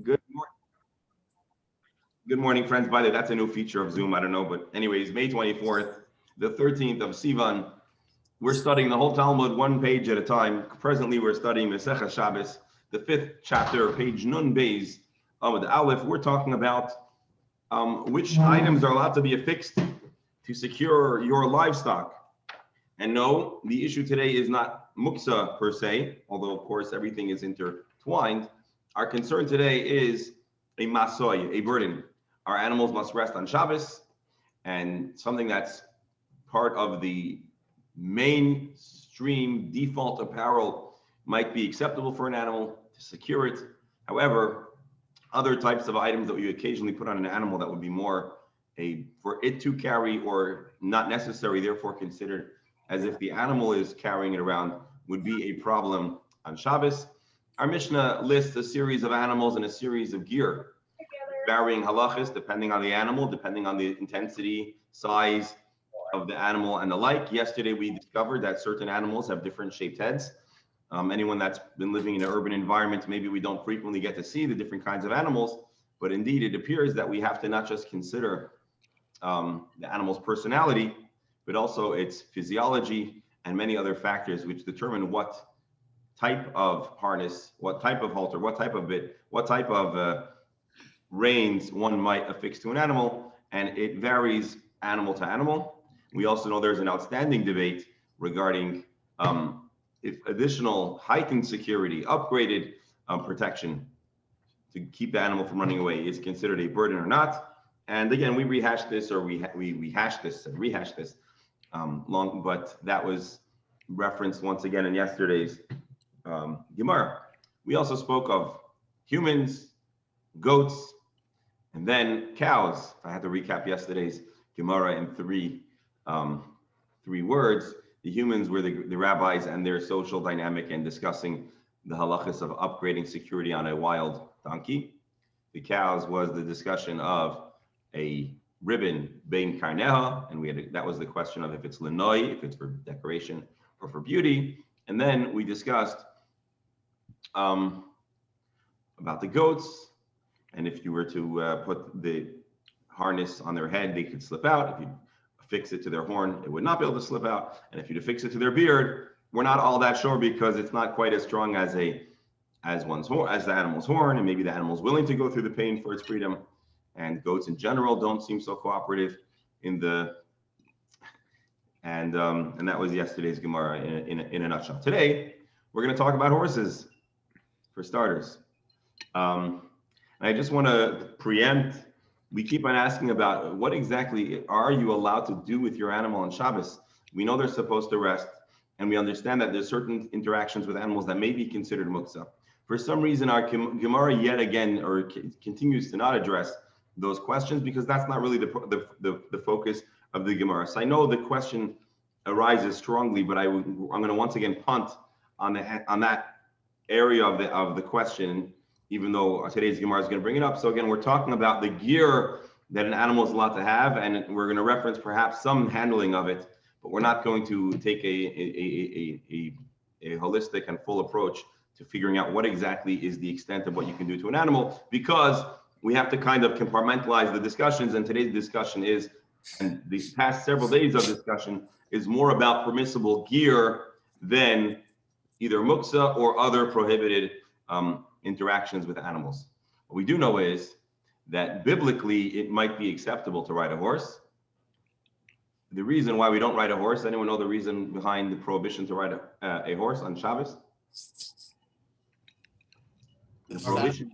Good morning. Good morning, friends. By the way, that's a new feature of Zoom. I don't know, but anyways, May 24th, the 13th of Sivan. We're studying the whole Talmud one page at a time. Presently, we're studying Masechah Shabbos, the fifth chapter, page Nun Beis of the Aleph. We're talking about which items are allowed to be affixed to secure your livestock. And no, the issue today is not muksa per se, although of course everything is intertwined. Our concern today is a masoy, a burden. Our animals must rest on Shabbos, and something that's part of the mainstream default apparel might be acceptable for an animal to secure it. However, other types of items that you occasionally put on an animal that would be more for it to carry or not necessary, therefore considered as if the animal is carrying it around, would be a problem on Shabbos. Our Mishnah lists a series of animals and a series of gear, varying halachas depending on the animal, depending on the intensity, size of the animal, and the like. Yesterday, we discovered that certain animals have different shaped heads. Anyone that's been living in an urban environment, maybe we don't frequently get to see the different kinds of animals, but indeed it appears that we have to not just consider the animal's personality, but also its physiology and many other factors which determine what type of harness, what type of halter, what type of bit, what type of reins one might affix to an animal, and it varies animal to animal. We also know there's an outstanding debate regarding if additional heightened security, upgraded protection to keep the animal from running away is considered a burden or not. And again, we rehashed this, or we rehashed this long, but that was referenced once again in yesterday's Gemara. We also spoke of humans, goats, and then cows. I had to recap yesterday's Gemara in three words. The humans were the rabbis and their social dynamic and discussing the halachas of upgrading security on a wild donkey. The cows was the discussion of a ribbon bein karneha, and that was the question of if it's lenoi, if it's for decoration or for beauty. And then we discussed about the goats, and if you were to put the harness on their head, they could slip out. If you affix it to their horn, it would not be able to slip out. And if you affix it to their beard, we're not all that sure because it's not quite as strong as the animal's horn, and maybe the animal's willing to go through the pain for its freedom. And goats in general don't seem so cooperative and that was yesterday's Gemara in a nutshell. Today, we're going to talk about horses for starters. And I just want to preempt. We keep on asking about what exactly are you allowed to do with your animal on Shabbos? We know they're supposed to rest, and we understand that there's certain interactions with animals that may be considered muksa. For some reason, our Gemara yet again continues to not address those questions because that's not really the focus of the Gemara. So I know the question arises strongly, but I'm going to once again punt on that area of the question, even though today's Gemara is going to bring it up. So again, we're talking about the gear that an animal is allowed to have, and we're going to reference perhaps some handling of it, but we're not going to take a holistic and full approach to figuring out what exactly is the extent of what you can do to an animal, because we have to kind of compartmentalize the discussions. And today's discussion and these past several days of discussion is more about permissible gear than either muksa or other prohibited interactions with animals. What we do know is that biblically it might be acceptable to ride a horse. The reason why we don't ride a horse, anyone know the reason behind the prohibition to ride a horse on Shabbos? The prohibition.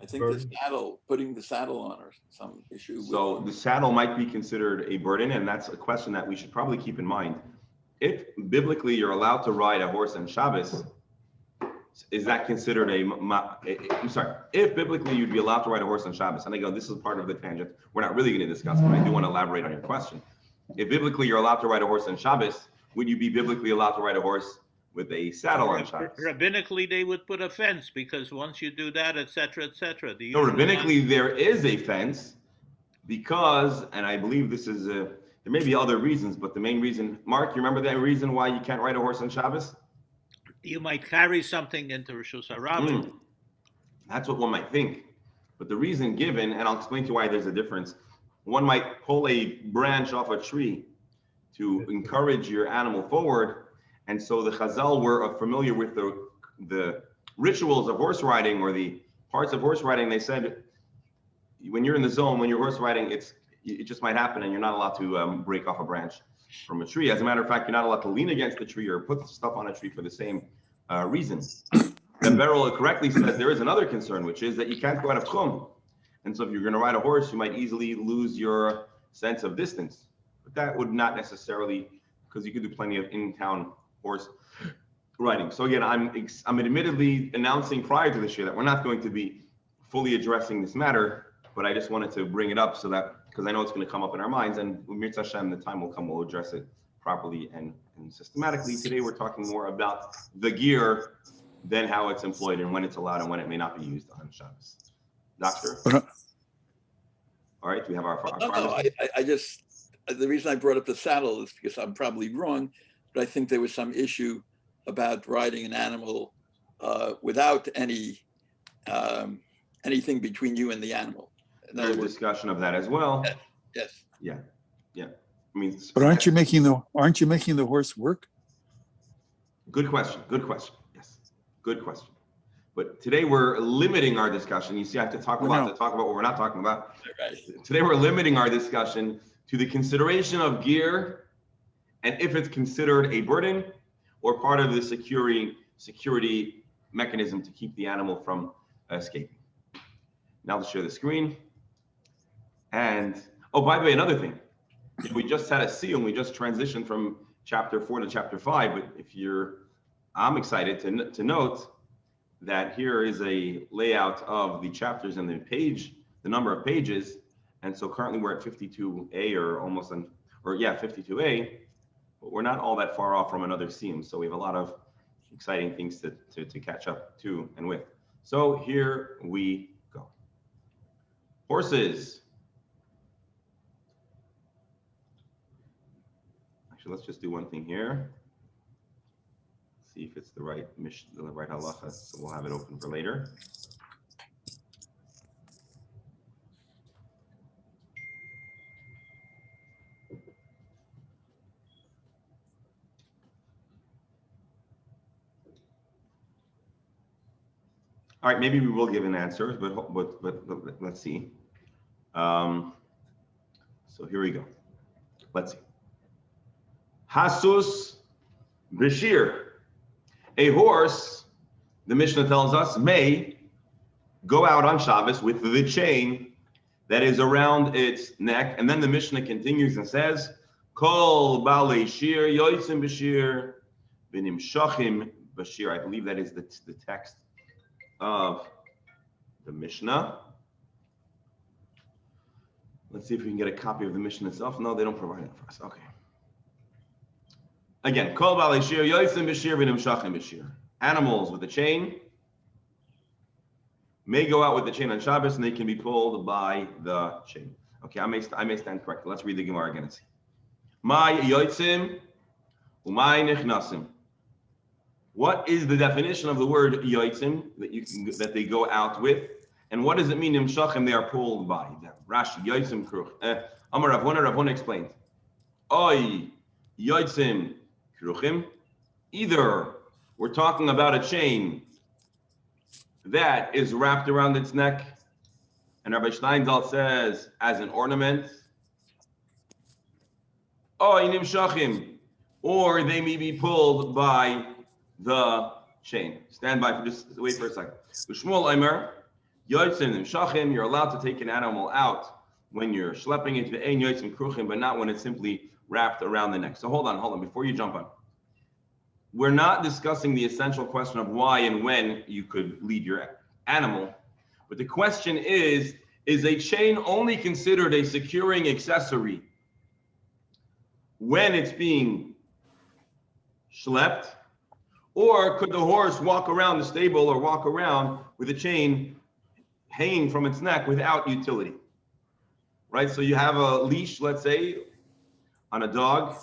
I think the saddle, putting the saddle on, or some issue. So the saddle might be considered a burden, and that's a question that we should probably keep in mind. If biblically you're allowed to ride a horse on Shabbos, is that considered I'm sorry, if biblically you'd be allowed to ride a horse on Shabbos, and this is part of the tangent, we're not really going to discuss, but I do want to elaborate on your question. If biblically you're allowed to ride a horse on Shabbos, would you be biblically allowed to ride a horse with a saddle on Shabbos? Rabbinically, they would put a fence because once you do that, etc., etc. No, rabbinically there is a fence because, and I believe this is there may be other reasons, but the main reason, Mark, you remember that reason why you can't ride a horse on Shabbos? You might carry something into Rishus Harabim. That's what one might think. But the reason given, and I'll explain to you why there's a difference, one might pull a branch off a tree to encourage your animal forward. And so the Chazal were familiar with the rituals of horse riding, or the parts of horse riding. They said, when you're in the zone, when you're horse riding, it just might happen, and you're not allowed to break off a branch from a tree. As a matter of fact, you're not allowed to lean against the tree or put stuff on a tree for the same reason. The Beryl correctly says there is another concern, which is that you can't go out of tchum. And so if you're going to ride a horse, you might easily lose your sense of distance. But that would not necessarily, because you could do plenty of in-town horse riding. So again, I'm admittedly announcing prior to this year that we're not going to be fully addressing this matter, but I just wanted to bring it up so that, because I know it's going to come up in our minds, and Mir Hashem, the time will come, we'll address it properly and systematically. Today we're talking more about the gear than how it's employed and when it's allowed and when it may not be used on Shabbos. Doctor? All right, we have our No, I just, the reason I brought up the saddle is because I'm probably wrong, but I think there was some issue about riding an animal without any anything between you and the animal. There's discussion of that as well. Yes. Yeah. I mean, but aren't you making the horse work? Good question. Yes, good question. But today we're limiting our discussion. You see, I have to talk about what we're not talking about. Right. Today we're limiting our discussion to the consideration of gear and if it's considered a burden or part of the security mechanism to keep the animal from escaping. Now let's share the screen. And oh, by the way, another thing. We just had a seal and we just transitioned from chapter 4 to chapter 5. But I'm excited to note that here is a layout of the chapters and the number of pages. And so currently we're at 52A or 52A, but we're not all that far off from another seam. So we have a lot of exciting things to catch up to and with. So here we go. Horses. Actually, let's just do one thing here. See if it's the right halacha, so we'll have it open for later. All right, maybe we will give an answer, but let's see. So here we go. Let's see. Hasus Bashir. A horse, the Mishnah tells us, may go out on Shabbos with the chain that is around its neck. And then the Mishnah continues and says, Kol Balei Shir Yoitzim Bashir Binim Shachim Bashir. I believe that is the text of the Mishnah. Let's see if we can get a copy of the Mishnah itself. No, they don't provide it for us. Okay. Again, Kol Balei Shir Yoitzim Bashir Binim Shachim Bashir. Animals with a chain may go out with the chain on Shabbos and they can be pulled by the chain. Okay, I may stand corrected. Let's read the Gemara again and see. My yoitzim, umay nichnasim. What is the definition of the word yoitzim that they go out with, and what does it mean imshachim they are pulled by them? Rashi yoitzim kruch. Amar Rav Huna explained. Oy yoitzim kruchim. Either we're talking about a chain that is wrapped around its neck, and Rabbi Steinzal says as an ornament, or they may be pulled by the chain. Stand by for just wait for a second. Shmuel Eimer, Yotzim Shachim, you're allowed to take an animal out when you're schlepping it to Ein Yotzim Kruchim, but not when it's simply wrapped around the neck. So hold on, before you jump on. We're not discussing the essential question of why and when you could lead your animal, but the question is a chain only considered a securing accessory when it's being schlepped, or could the horse walk around the stable or walk around with a chain hanging from its neck without utility? Right, so you have a leash, let's say, on a dog.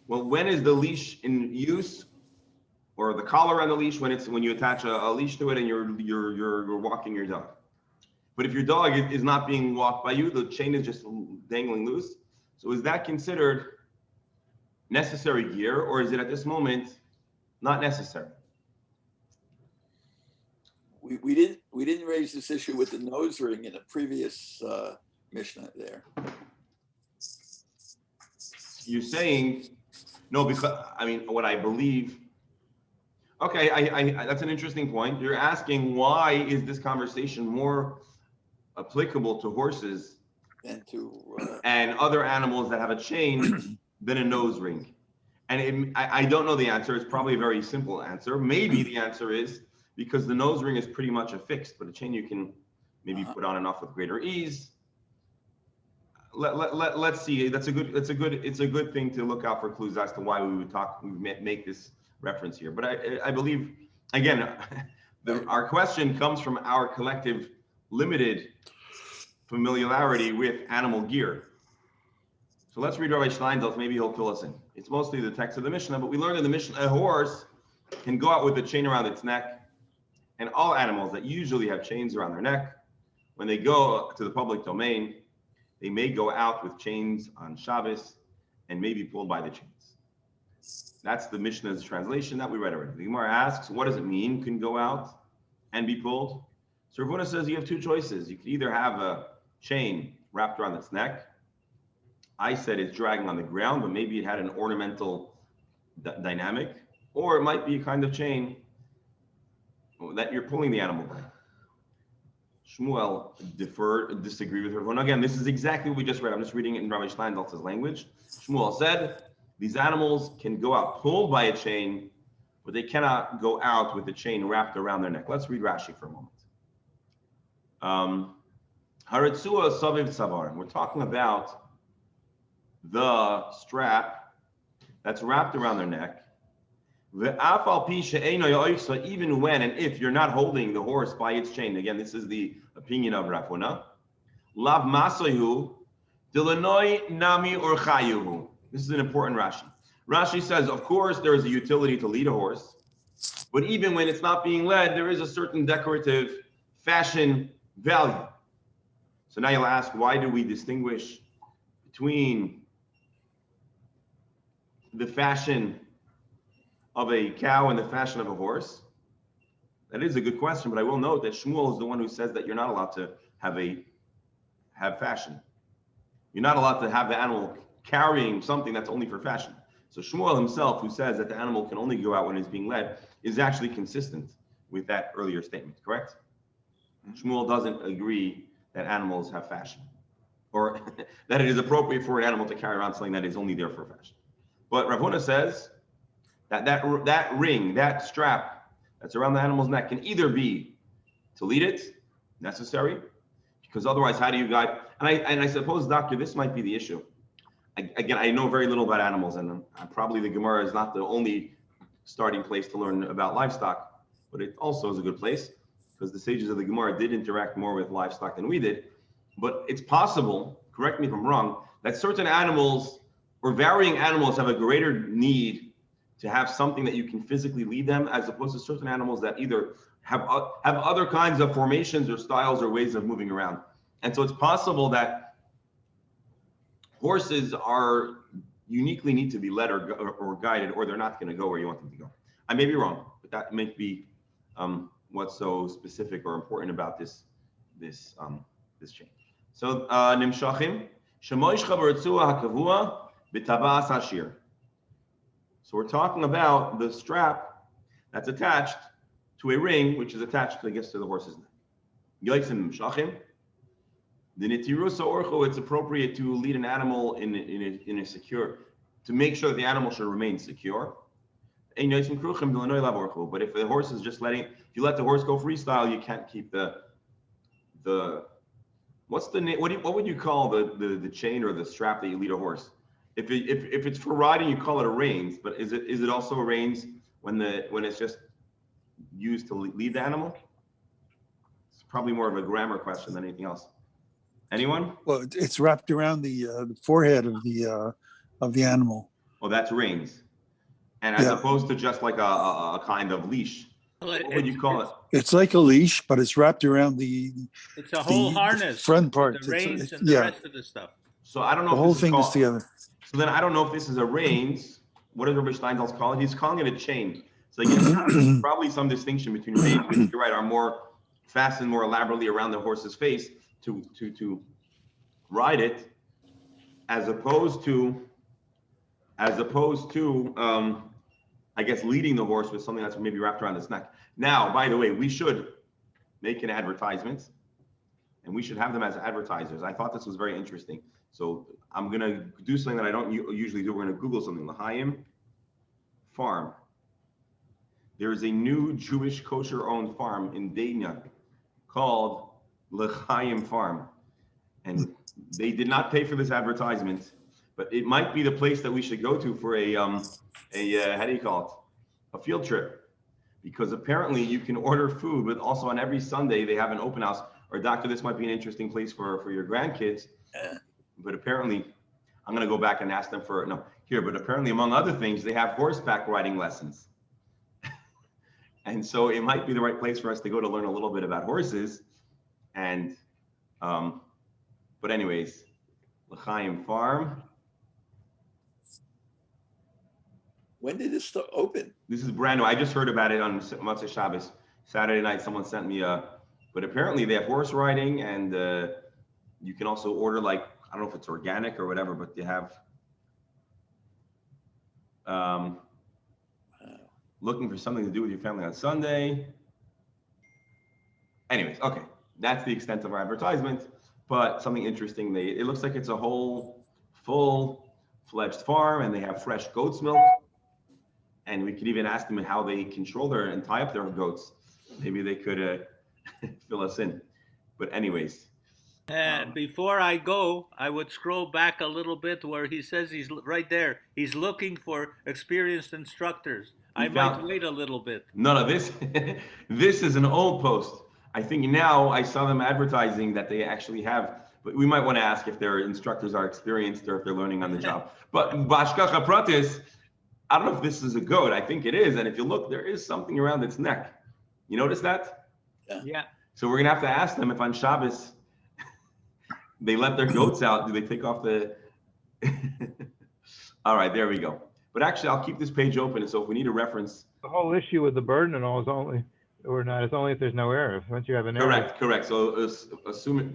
Well, when is the leash in use? or the collar on the leash when you attach a leash to it and you're walking your dog. But if your dog is not being walked by you, the chain is just dangling loose. So is that considered necessary gear, or is it at this moment not necessary? We didn't raise this issue with the nose ring in a previous Mishnah there. You're saying no, because I mean what I believe. Okay, I that's an interesting point. You're asking why is this conversation more applicable to horses and to and other animals that have a chain than a nose ring? And I don't know the answer. It's probably a very simple answer. Maybe the answer is because the nose ring is pretty much affixed, but a chain you can maybe put on and off with greater ease. Let's see. It's a good thing to look out for clues as to why we would make this reference here. But I believe, again, our question comes from our collective limited familiarity with animal gear. So let's read Rabbi Steinsaltz. Maybe he'll fill us in. It's mostly the text of the Mishnah, but we learned in the Mishnah a horse can go out with a chain around its neck, and all animals that usually have chains around their neck, when they go to the public domain, they may go out with chains on Shabbos and may be pulled by the chains. That's the Mishnah's translation that we read already. The Gemara asks, what does it mean, can go out and be pulled? So Rav Huna says you have two choices. You could either have a chain wrapped around its neck. I said it's dragging on the ground, but maybe it had an ornamental dynamic, or it might be a kind of chain that you're pulling the animal by. Shmuel disagreed with Rav Huna. Again, this is exactly what we just read. I'm just reading it in Rabbi Steinsaltz's language. Shmuel said, these animals can go out pulled by a chain, but they cannot go out with the chain wrapped around their neck. Let's read Rashi for a moment. Haritzua saviv tzavar. We're talking about the strap that's wrapped around their neck. Even when and if you're not holding the horse by its chain. Again, this is the opinion of Rav Huna. Lav masayu dilanoi nami or chayuhu. This is an important Rashi. Rashi says, of course, there is a utility to lead a horse, but even when it's not being led, there is a certain decorative fashion value. So now you'll ask, why do we distinguish between the fashion of a cow and the fashion of a horse? That is a good question, but I will note that Shmuel is the one who says that you're not allowed to have fashion. You're not allowed to have the animal carrying something that's only for fashion. So Shmuel himself, who says that the animal can only go out when it's being led, is actually consistent with that earlier statement, correct? Shmuel doesn't agree that animals have fashion, or that it is appropriate for an animal to carry around something that is only there for fashion. But Rav Huna says that ring, that strap that's around the animal's neck can either be to lead it, necessary, because otherwise how do you guide? And I suppose, Doctor, this might be the issue. Again, I know very little about animals, and probably the Gemara is not the only starting place to learn about livestock, but it also is a good place because the sages of the Gemara did interact more with livestock than we did. But it's possible, correct me if I'm wrong, that certain animals or varying animals have a greater need to have something that you can physically lead them, as opposed to certain animals that either have other kinds of formations or styles or ways of moving around. And so it's possible that horses are uniquely need to be led or guided, or they're not going to go where you want them to go. I may be wrong, but that may be what's so specific or important about this chain. So nimshachim shemoish chavartzua hakavua b'tabas hashir. So we're talking about the strap that's attached to a ring, which is attached, I guess, to the horse's neck. Yoitzim nimshachim. The nitirusa orcho, it's appropriate to lead an animal in a secure, to make sure that the animal should remain secure. But if the horse is just if you let the horse go freestyle, you can't keep what's the name? What would you call the chain or the strap that you lead a horse? If it's for riding, you call it a reins. But is it also a reins when it's just used to lead the animal? It's probably more of a grammar question than anything else. Anyone? Well, it's wrapped around the forehead of the animal. Oh, that's reins. And as Yeah. opposed to just like a kind of leash. Well, What would you call it? It's like a leash, but it's wrapped around the It's a whole the harness. front part. The reins and the yeah, rest of the stuff. So I don't know the if whole this is thing is called, together. so then I don't know if this is a reins. What does Rabbi Steinsaltz call it? He's calling it a chain. So I guess probably some distinction between reins, which you're right, are more fastened more elaborately around the horse's face to ride it, as opposed to I guess leading the horse with something that's maybe wrapped around its neck. Now, by the way, we should make an advertisement, and we should have them as advertisers. I thought this was very interesting. So I'm gonna do something that I don't usually do. We're gonna Google something. L'chaim Farm. There is a new Jewish kosher-owned farm in Dania called L'chaim Farm, and they did not pay for this advertisement, but it might be the place that we should go to for a how do you call it? A field trip, because apparently you can order food, but also on every Sunday they have an open house. Or doctor, this might be an interesting place for your grandkids. But apparently, I'm gonna go back and ask them for but apparently among other things, they have horseback riding lessons. And so it might be the right place for us to go to learn a little bit about horses. And but anyways, L'chaim Farm. When did this open? This is brand new. I just heard about it on Talmud Shabbas. Saturday night, someone sent me but apparently they have horse riding, and you can also order, like, I don't know if it's organic or whatever, but they have looking for something to do with your family on Sunday. Anyways, okay, that's the extent of our advertisement, but something interesting. It looks like it's a whole full-fledged farm, and they have fresh goat's milk. And we could even ask them how they control and tie up their goats. Maybe they could fill us in. But anyways. Before I go, I would scroll back a little bit where he says he's right there. He's looking for experienced instructors. I might wait a little bit. No, this this is an old post. I think now I saw them advertising that they actually have, but we might want to ask if their instructors are experienced or if they're learning on the job. But Bashkacha Pratis, I don't know if this is a goat. I think it is. And if you look, there is something around its neck. You notice that? Yeah. So we're gonna have to ask them if on Shabbos they let their goats out. Do they take off the? All right, there we go. But actually, I'll keep this page open. So if we need a reference. The whole issue with the burden and all is only if there's no error. Once you have an error. Correct. So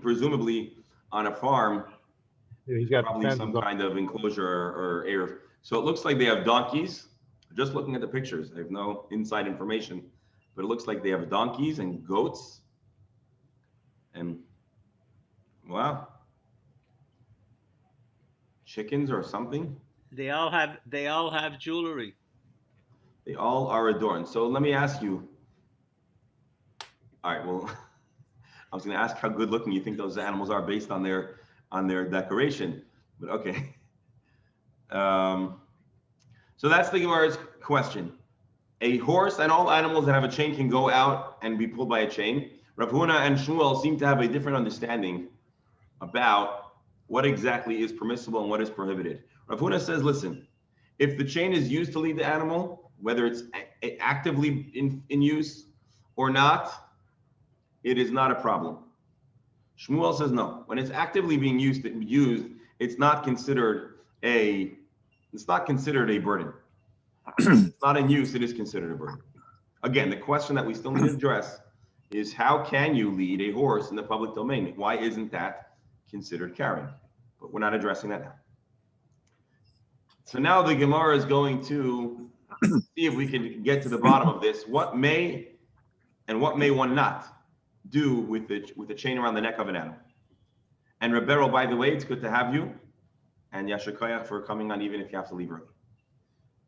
presumably on a farm, He's got probably some kind of enclosure or area. So it looks like they have donkeys. Just looking at the pictures, I have no inside information, but it looks like they have donkeys and goats. And wow, chickens or something. They all have jewelry. They all are adorned. So let me ask you. All right. Well, I was going to ask how good looking you think those animals are based on their decoration, but okay. So that's the Gemara's question. A horse and all animals that have a chain can go out and be pulled by a chain. Rav Huna and Shmuel seem to have a different understanding about what exactly is permissible and what is prohibited. Rav Huna says, listen, if the chain is used to lead the animal, whether it's actively in use or not, it is not a problem. Shmuel says no. When it's actively being used, it's not considered a burden. It's not in use, it is considered a burden. Again, the question that we still need to address is how can you lead a horse in the public domain? Why isn't that considered carrying? But we're not addressing that now. So now the Gemara is going to see if we can get to the bottom of this. What may and what may one not do with the chain around the neck of an animal? And Rebero, by the way, it's good to have you. And Yasher Koyach for coming on even if you have to leave early.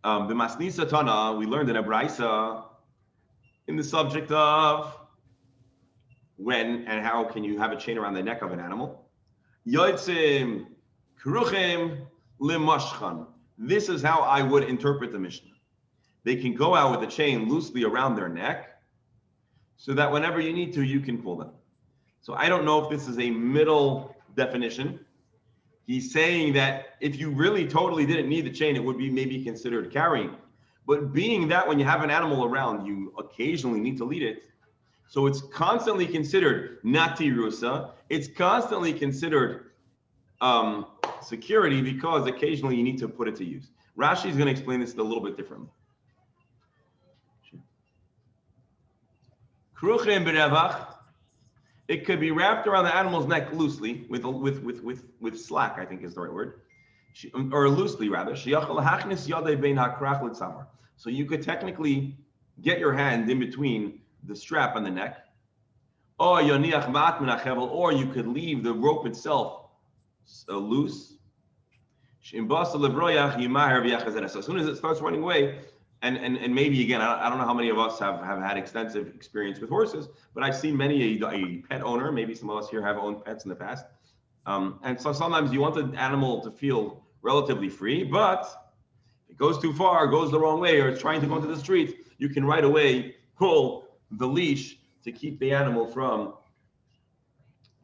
The Masnisa Tana, we learned in a Braisa in the subject of when and how can you have a chain around the neck of an animal. Yotzim Kruchim Limashchan. This is how I would interpret the Mishnah. They can go out with the chain loosely around their neck so that whenever you need to, you can pull them. So I don't know if this is a middle definition. He's saying that if you really totally didn't need the chain, it would be maybe considered carrying. But being that when you have an animal around, you occasionally need to lead it. So it's constantly considered natirusa. It's constantly considered security because occasionally you need to put it to use. Rashi is going to explain this a little bit differently. Kruchim b'revach. It could be wrapped around the animal's neck loosely with slack, I think is the right word, or loosely rather. So you could technically get your hand in between the strap and the neck, or you could leave the rope itself loose. So as soon as it starts running away, and maybe again, I don't know how many of us have had extensive experience with horses, but I've seen many a pet owner, maybe some of us here have owned pets in the past. And so sometimes you want the animal to feel relatively free, but if it goes too far, goes the wrong way, or it's trying to go into the street, you can right away pull the leash to keep the animal from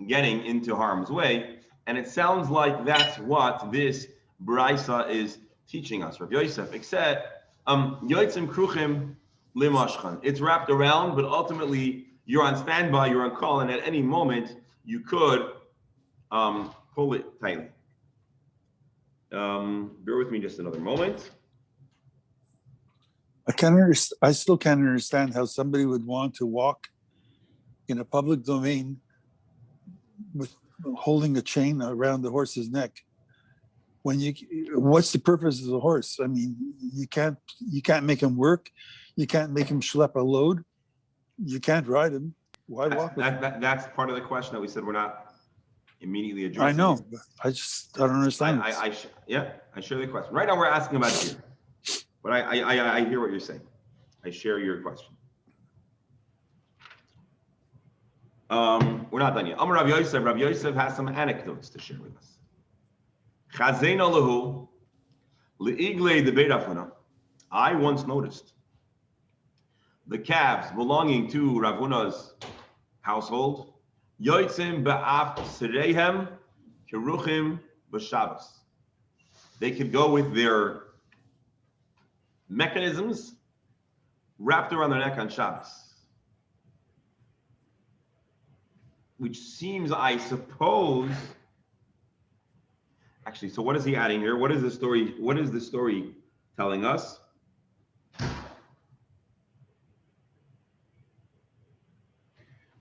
getting into harm's way. And it sounds like that's what this Braisa is teaching us, Rav Yosef, except Yoitzim Kruchim Limashchan. It's wrapped around, but ultimately you're on standby, you're on call, and at any moment you could pull it tightly. Bear with me just another moment. I still can't understand how somebody would want to walk in a public domain with holding a chain around the horse's neck. What's the purpose of the horse? I mean, you can't make him work. You can't make him schlep a load. You can't ride him. Why walk with him? That's part of the question that we said we're not immediately addressing. I know, but I don't understand. I share the question. Right now we're asking about it here. But I hear what you're saying. I share your question. We're not done yet. Rav Yosef. Rav Yosef has some anecdotes to share with us. I once noticed the calves belonging to Rav Huna's household, Yoitzim ba'af sereihem keruchim b'Shabbos. They could go with their mechanisms wrapped around their neck on Shabbos, which seems, I suppose, actually, so what is he adding here? What is the story? What is the story telling us?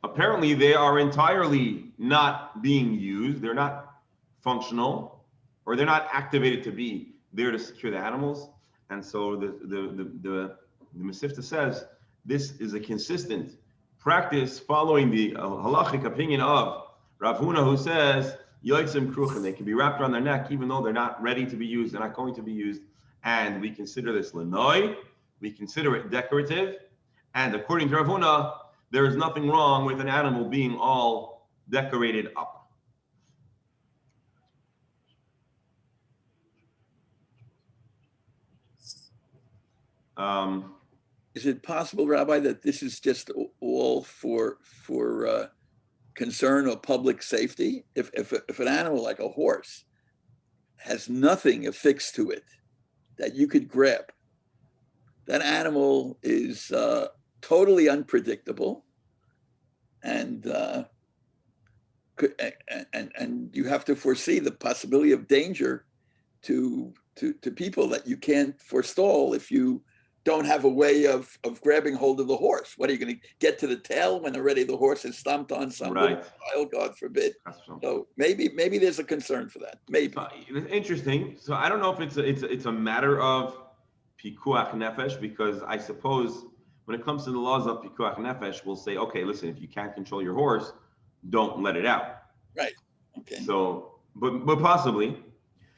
Apparently, they are entirely not being used. They're not functional, or they're not activated to be there to secure the animals. And so the Mesivta says this is a consistent practice following the halachic opinion of Rav Huna, who says Yoitzim Kruchim, they can be wrapped around their neck even though they're not ready to be used, they're not going to be used, and we consider this lenoi, we consider it decorative, and according to Rav Huna, there is nothing wrong with an animal being all decorated up. Is it possible, Rabbi, that this is just all for concern of public safety? If an animal like a horse has nothing affixed to it that you could grab, that animal is totally unpredictable, and you have to foresee the possibility of danger to people that you can't forestall if you don't have a way of grabbing hold of the horse. What are you going to get to the tail when already the horse is stomped on somebody? Right. Oh, God forbid. So maybe there's a concern for that. Maybe. Interesting. So I don't know if it's a matter of pikuach nefesh, because I suppose when it comes to the laws of pikuach nefesh, we'll say, okay, listen, if you can't control your horse, don't let it out. Right. Okay. So, but possibly,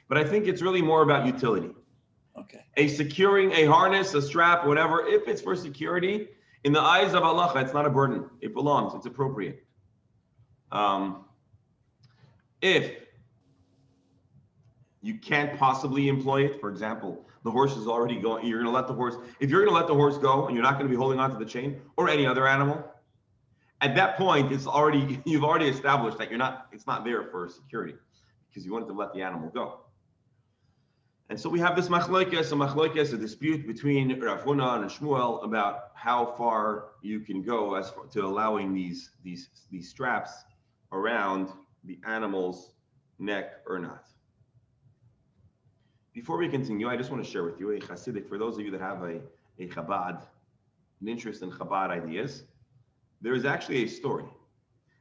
but I think it's really more about utility. Okay. A securing, a harness, a strap, whatever, if it's for security, in the eyes of Allah, it's not a burden. It belongs, it's appropriate. If you can't possibly employ it, for example, the horse is already going, you're going to let the horse, if you're going to let the horse go and you're not going to be holding onto the chain or any other animal, at that point, you've already established that it's not there for security because you wanted to let the animal go. And so we have this machlokes, a dispute between Rav Huna and Shmuel about how far you can go as far to allowing these straps around the animal's neck or not. Before we continue, I just want to share with you a Hasidic, for those of you that have a Chabad, an interest in Chabad ideas. There is actually a story.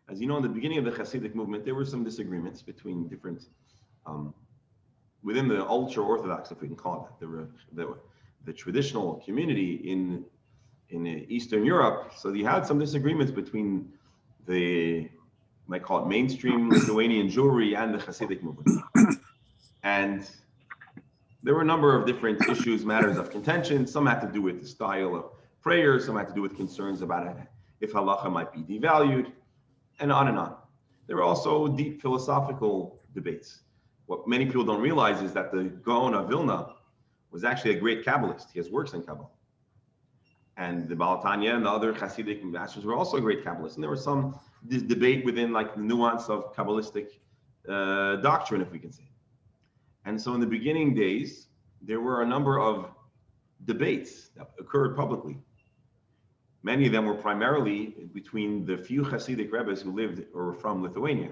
As you know, in the beginning of the Hasidic movement, there were some disagreements between different, within the ultra-Orthodox, if we can call it that, the traditional community in Eastern Europe. So you had some disagreements between the, you might call it mainstream Lithuanian Jewry and the Hasidic movement. And there were a number of different issues, matters of contention. Some had to do with the style of prayer, some had to do with concerns about if halacha might be devalued, and on and on. There were also deep philosophical debates. What many people don't realize is that the Gaon of Vilna was actually a great Kabbalist. He has works in Kabbalah. And the Baal Tanya and the other Hasidic masters were also great Kabbalists. And there was some debate within like the nuance of Kabbalistic doctrine, if we can say. And so in the beginning days, there were a number of debates that occurred publicly. Many of them were primarily between the few Hasidic Rebbes who lived or were from Lithuania.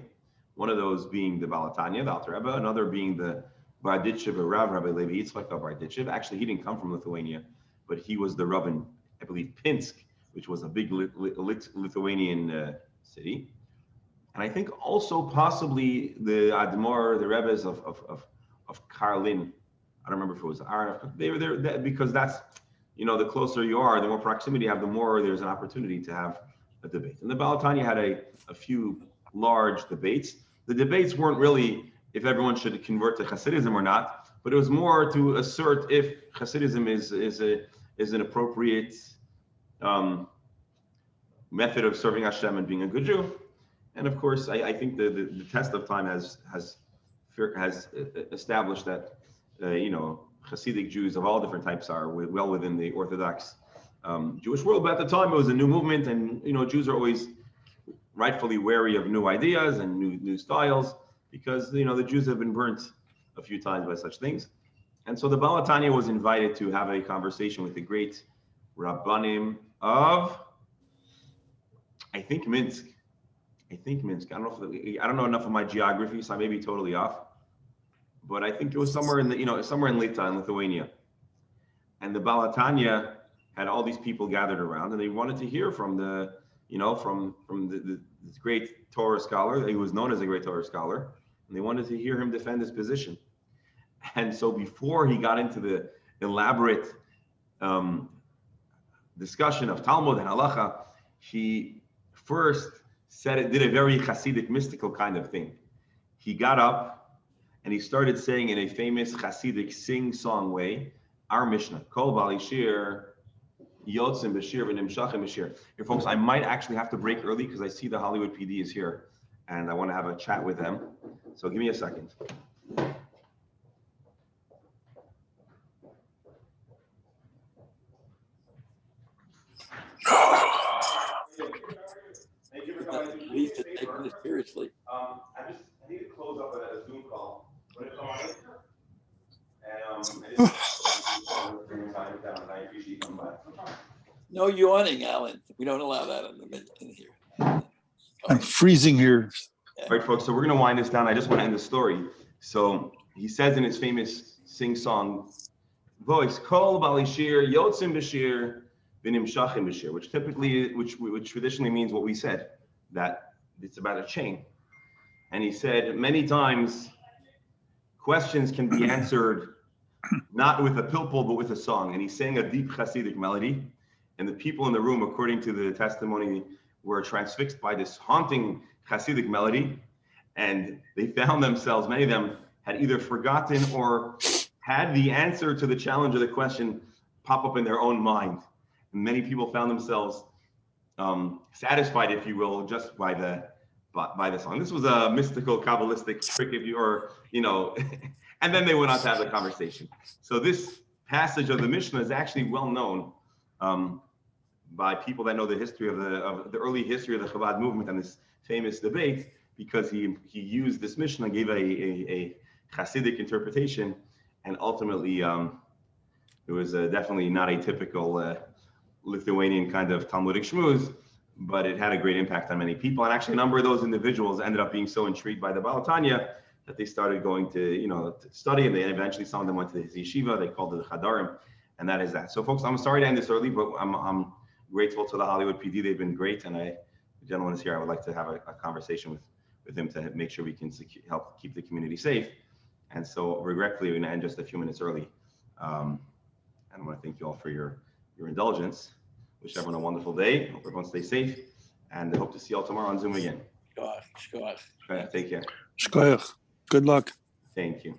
One of those being the Baal Tanya, the Alter Rebbe, another being the Barditchev, Rav Rabbi Levi Yitzchak of Barditchev. Actually, he didn't come from Lithuania, but he was the Rav in, I believe, Pinsk, which was a big Lithuanian city. And I think also possibly the Admor, the Rebbes of Karlin. I don't remember if it was Arif. They were there because that's, you know, the closer you are, the more proximity you have, the more there's an opportunity to have a debate. And the Baal Tanya had a few large debates. The debates weren't really if everyone should convert to Hasidism or not, but it was more to assert if Hasidism is an appropriate method of serving Hashem and being a good Jew. And of course, I think the test of time has established that Hasidic Jews of all different types are well within the Orthodox Jewish world. But at the time, it was a new movement, and Jews are always rightfully wary of new ideas and new styles because the Jews have been burnt a few times by such things. And so the Baal Tanya was invited to have a conversation with the great Rabbanim of, I think Minsk. I don't know enough of my geography, so I may be totally off. But I think it was somewhere in Lita in Lithuania. And the Baal Tanya had all these people gathered around, and they wanted to hear from this great Torah scholar. He was known as a great Torah scholar, and they wanted to hear him defend his position. And so before he got into the elaborate discussion of Talmud and Halacha, he first did a very Hasidic mystical kind of thing. He got up and he started saying in a famous Hasidic sing-song way, our Mishnah, Kol Bali Shir, Yotzim Bashir, V'Nimshachim Bashir. Here, folks, I might actually have to break early because I see the Hollywood PD is here and I want to have a chat with them. So give me a second. Thank you for coming. Please to take this seriously. I need to close up a Zoom call. When it's on, No yawning, Alan. We don't allow that in here. I'm freezing here. All right, folks, so we're going to wind this down. I just want to end the story. So he says in his famous sing-song voice, Kol Balishir, Yotzim Bashir, Vinim Shachim Bashir, which traditionally means what we said, that it's about a chain. And he said many times, questions can be answered not with a pilpul, but with a song. And he sang a deep Hasidic melody. And the people in the room, according to the testimony, were transfixed by this haunting Hasidic melody. And they found themselves, many of them had either forgotten or had the answer to the challenge of the question pop up in their own mind. And many people found themselves satisfied, if you will, just by the song. This was a mystical, Kabbalistic trick, and then they went on to have the conversation. So this passage of the Mishnah is actually well known by people that know the history of the early history of the Chabad movement and this famous debate, because he used this Mishnah, gave a Hasidic interpretation, and ultimately it was definitely not a typical Lithuanian kind of Talmudic shmooze, but it had a great impact on many people. And actually, a number of those individuals ended up being so intrigued by the Baal Tanya that they started going to, to study, and they eventually, some of them went to his yeshiva. They called it the Chadarim, and that is that. So, folks, I'm sorry to end this early, but I'm grateful to the Hollywood PD. They've been great, and the gentleman is here. I would like to have a conversation with him to make sure we can help keep the community safe. And so, regretfully, we're going to end just a few minutes early. And I want to thank you all for your indulgence. Wish everyone a wonderful day. Hope everyone stays safe, and I hope to see you all tomorrow on Zoom again. Shkoach. Take care. Shkoyach. Good luck. Thank you.